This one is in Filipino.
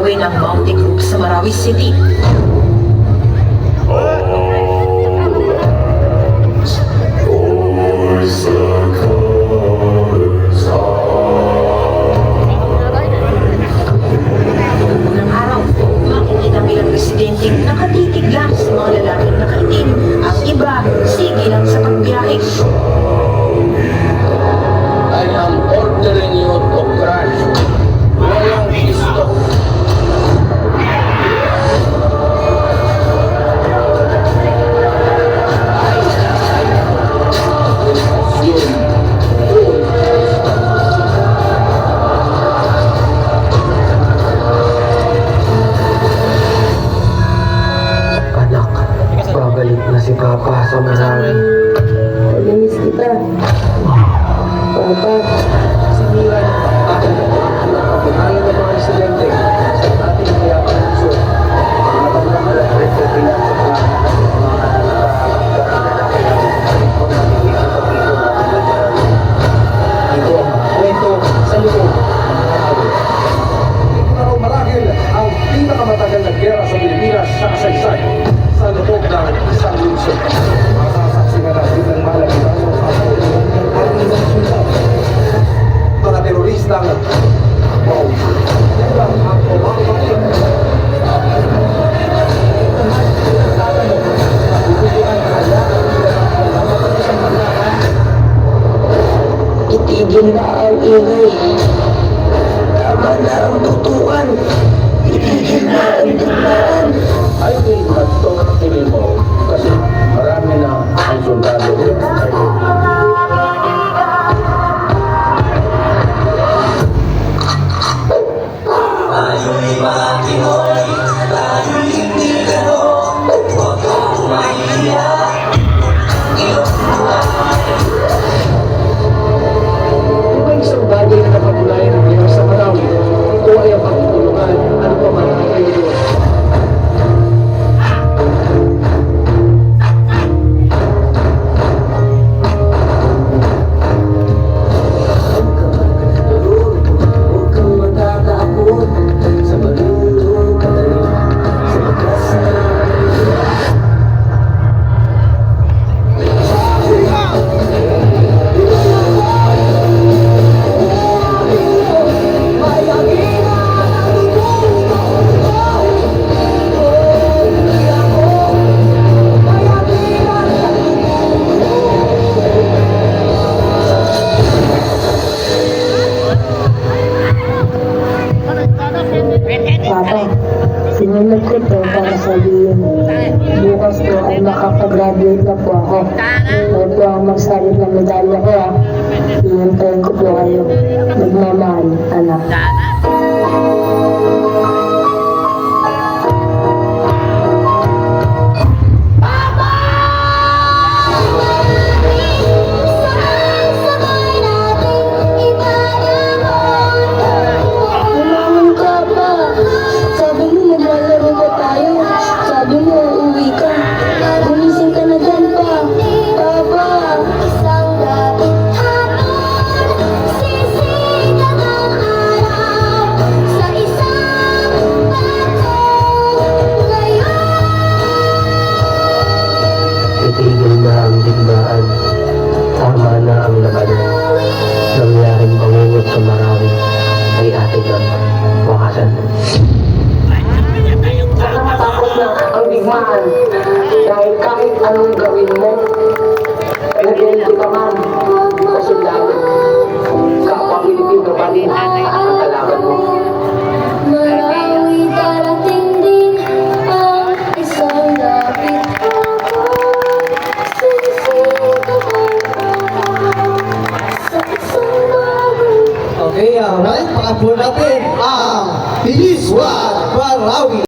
gagawin ang bounty group sa Marawi City. Unang araw, makikita bilang residenteng nakatitig lang sa mga lalaking nakaitim. Ang iba, sige lang sa pagbiyahe. I am ordering you to crash. Walang pisto. Anak, babalik na si Papa sa Marawi. Pag-miss kita. Papa. Siniran ako ang ng mga residente sa ating mayapang puso. Pinapagmamalang rekopilan sa planet ng mga ito ang kwento sa loob ng mga araw. Ito na raw marahil ang pinakamatagal na gera sa Pilipinas sa kasaysayan sa loob ng isang lungsod. Masasaksi na natin ng malaking mga teroristang Itigil na ang ingay. Tama na ang tutukan. Itigil na ang digmaan. I will not talk anymore kasi marami na ang sundalo. Ibang isang bagay na nakapulayan ng gera sa Marawi, ito ay ang pagtutulungan ano pa man ang kayo. Huwag kang matatakot sa malulong kadali, sa bagas na Papa, sinunod ko to para sabihin, bukas po ay makapag-graduate na po ako. Huwag po ang magsalit ng medalya ko ha. Ihintayin ko po kayo. Nagmamahal, anak. Lumangon ka pa. Sabi mo maglalaro ba tayo? Sabi mo uuwi ka. Gumising ka na dyan pa. Papa. Isang lapit hapon, sisikat ang araw sa isang bato ngayon. Itigil na ang digmaan. Tama na ang labanan. Nangyaring pangungot sa Marawi ay ating ang wakasan. Nakakatakot na ang digmaan. Dahil kahit anong gawin mo, nag-iinti ka man o sundalo. Kapwa Pilipino pa din ang kalaban mo. Marawi darating din ang isang lapit hapon, sisikat ang araw sa isang bagong Okay, alright. Pakapun natin ang Biliswan Marawi.